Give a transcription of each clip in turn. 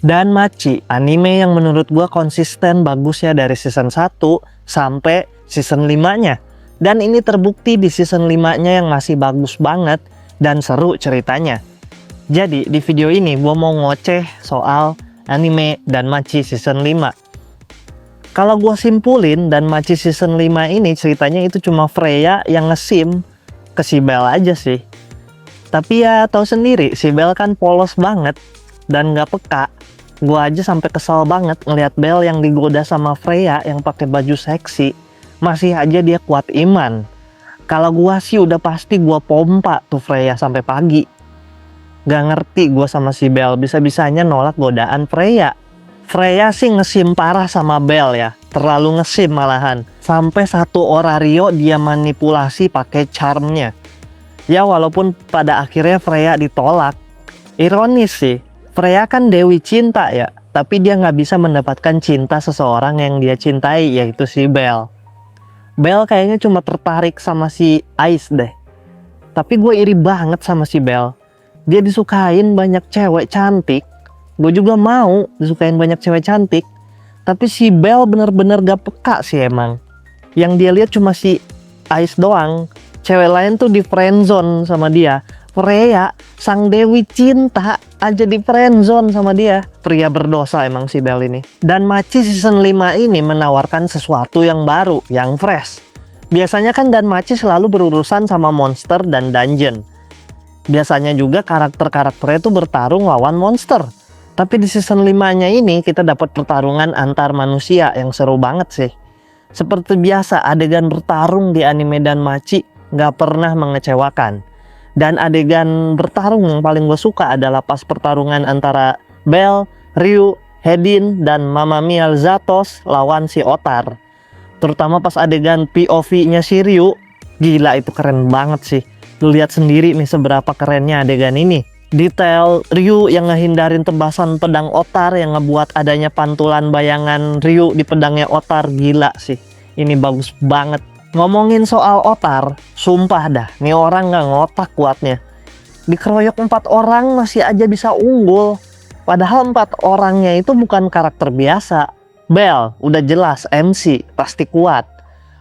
Danmachi, anime yang menurut gua konsisten bagus ya dari season 1 sampai season 5-nya. Dan ini terbukti di season 5-nya yang masih bagus banget dan seru ceritanya. Jadi di video ini gua mau ngoceh soal anime Danmachi season 5. Kalau gua simpulin, Danmachi season 5 ini ceritanya itu cuma Freya yang ngesim ke si Belle aja sih. Tapi ya tahu sendiri, si Belle kan polos banget dan nggak peka. Gua aja sampai kesal banget ngelihat Belle yang digoda sama Freya yang pakai baju seksi. Masih aja dia kuat iman. Kalau gua sih udah pasti gua pompa tuh Freya sampai pagi. Gak ngerti gua sama si Belle bisa-bisanya nolak godaan Freya. Freya sih ngesim parah sama Belle ya. Terlalu ngesim malahan. Sampai satu Orario dia manipulasi pakai charmnya. Ya walaupun pada akhirnya Freya ditolak. Ironis sih. Freya kan Dewi Cinta ya, tapi dia nggak bisa mendapatkan cinta seseorang yang dia cintai, yaitu si Belle. Belle kayaknya cuma tertarik sama si Ice deh. Tapi gue iri banget sama si Belle. Dia disukain banyak cewek cantik. Gue juga mau disukain banyak cewek cantik. Tapi si Belle bener-bener gak peka sih emang. Yang dia lihat cuma si Ice doang. Cewek lain tuh di friendzone sama dia. Freya, sang Dewi Cinta aja di friendzone sama dia. Pria berdosa emang si Belle ini. Danmachi season 5 ini menawarkan sesuatu yang baru, yang fresh. Biasanya kan Danmachi selalu berurusan sama monster dan dungeon. Biasanya juga karakter-karakternya itu bertarung lawan monster. Tapi di season 5-nya ini kita dapat pertarungan antar manusia yang seru banget sih. Seperti biasa, adegan bertarung di anime Danmachi nggak pernah mengecewakan. Dan adegan bertarung yang paling gue suka adalah pas pertarungan antara Belle, Ryu, Hedin, dan Mamma Mia Zatos lawan si Otar. Terutama pas adegan POV-nya si Ryu, gila itu keren banget sih. Lu lihat sendiri nih seberapa kerennya adegan ini. Detail Ryu yang ngehindarin tebasan pedang Otar yang ngebuat adanya pantulan bayangan Ryu di pedangnya Otar, gila sih. Ini bagus banget. Ngomongin soal Otar, sumpah dah, nih orang nggak ngotak kuatnya. Dikeroyok 4 orang masih aja bisa unggul. Padahal 4 orangnya itu bukan karakter biasa. Belle, udah jelas MC, pasti kuat.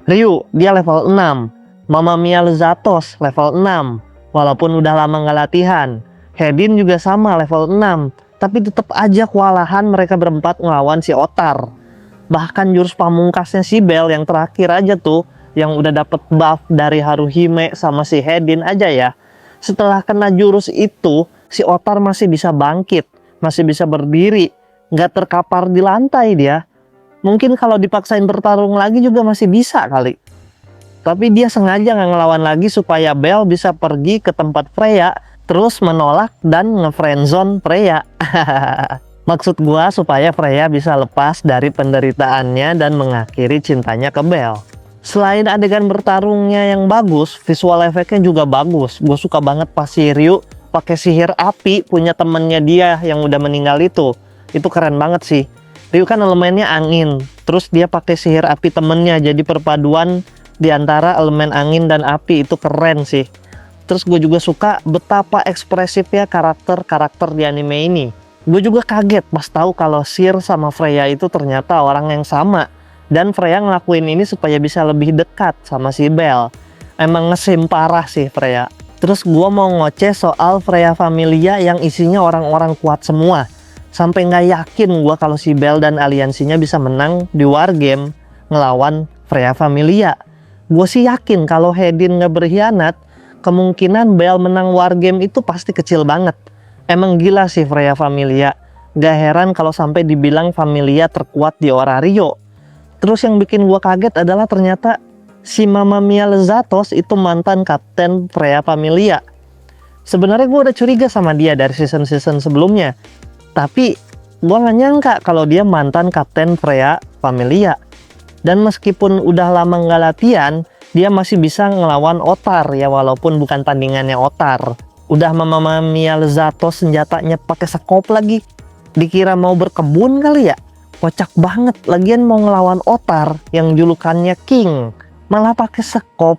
Ryu, dia level 6. Mamma Mia Zatos, level 6. Walaupun udah lama nggak latihan. Hedin juga sama, level 6. Tapi tetap aja kewalahan mereka berempat ngelawan si Otar. Bahkan jurus pamungkasnya si Belle yang terakhir aja tuh, yang udah dapet buff dari Haruhime sama si Hedin aja ya. Setelah kena jurus itu, si Otar masih bisa bangkit, masih bisa berdiri, nggak terkapar di lantai dia. Mungkin kalau dipaksain bertarung lagi juga masih bisa kali. Tapi dia sengaja nggak ngelawan lagi supaya Belle bisa pergi ke tempat Freya, terus menolak dan nge-friendzone Freya. Maksud gua supaya Freya bisa lepas dari penderitaannya dan mengakhiri cintanya ke Belle. Selain adegan bertarungnya yang bagus, visual efeknya juga bagus. Gue suka banget pas si Ryu pakai sihir api punya temennya dia yang udah meninggal itu. Itu keren banget sih. Ryu kan elemennya angin, terus dia pakai sihir api temennya, jadi perpaduan di antara elemen angin dan api itu keren sih. Terus gue juga suka betapa ekspresifnya karakter-karakter di anime ini. Gue juga kaget pas tahu kalau Sir sama Freya itu ternyata orang yang sama. Dan Freya ngelakuin ini supaya bisa lebih dekat sama si Belle. Emang ngesim parah sih Freya. Terus gue mau ngoceh soal Freya Familia yang isinya orang-orang kuat semua. Sampai nggak yakin gue kalau si Belle dan aliansinya bisa menang di wargame ngelawan Freya Familia. Gue sih yakin kalau Hedin nggak berkhianat, kemungkinan Belle menang wargame itu pasti kecil banget. Emang gila sih Freya Familia. Gak heran kalau sampai dibilang Familia terkuat di Orario. Terus yang bikin gue kaget adalah ternyata si Mamma Mia Zatos itu mantan kapten Freya Familia. Sebenarnya gue udah curiga sama dia dari season-season sebelumnya. Tapi gue gak nyangka kalau dia mantan kapten Freya Familia. Dan meskipun udah lama gak latihan, dia masih bisa ngelawan Otar ya, walaupun bukan tandingannya Otar. Udah Mamma Mia Zatos senjatanya pakai sekop lagi. Dikira mau berkebun kali ya. Kocak banget, lagian mau ngelawan Otar yang julukannya King, malah pakai sekop.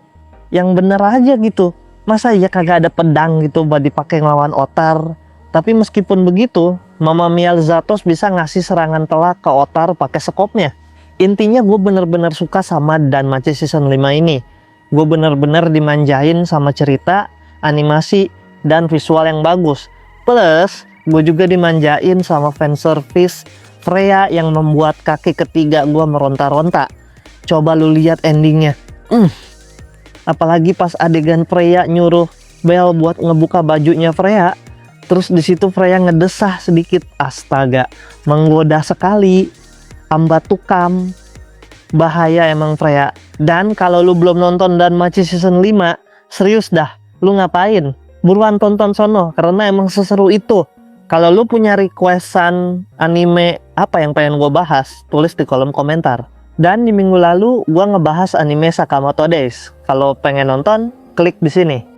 Yang bener aja gitu. Masa ya kagak ada pedang gitu buat dipakai ngelawan Otar. Tapi meskipun begitu, Mama Mia Zatos bisa ngasih serangan telak ke Otar pakai sekopnya. Intinya gue bener-bener suka sama Danmachi season 5 ini. Gue bener-bener dimanjain sama cerita, animasi, dan visual yang bagus. Plus, gue juga dimanjain sama fanservice Freya yang membuat kaki ketiga gue meronta-ronta. Coba lu lihat endingnya. Apalagi pas adegan Freya nyuruh Belle buat ngebuka bajunya Freya. Terus di situ Freya ngedesah sedikit. Astaga, menggoda sekali. Ambat tukam. Bahaya emang Freya. Dan kalau lu belum nonton Danmachi season 5, serius dah, lu ngapain? Buruan tonton sono, karena emang seseru itu. Kalau lu punya requestan anime apa yang pengen gue bahas, tulis di kolom komentar. Dan di minggu lalu gue ngebahas anime Sakamoto Days. Kalau pengen nonton, klik di sini.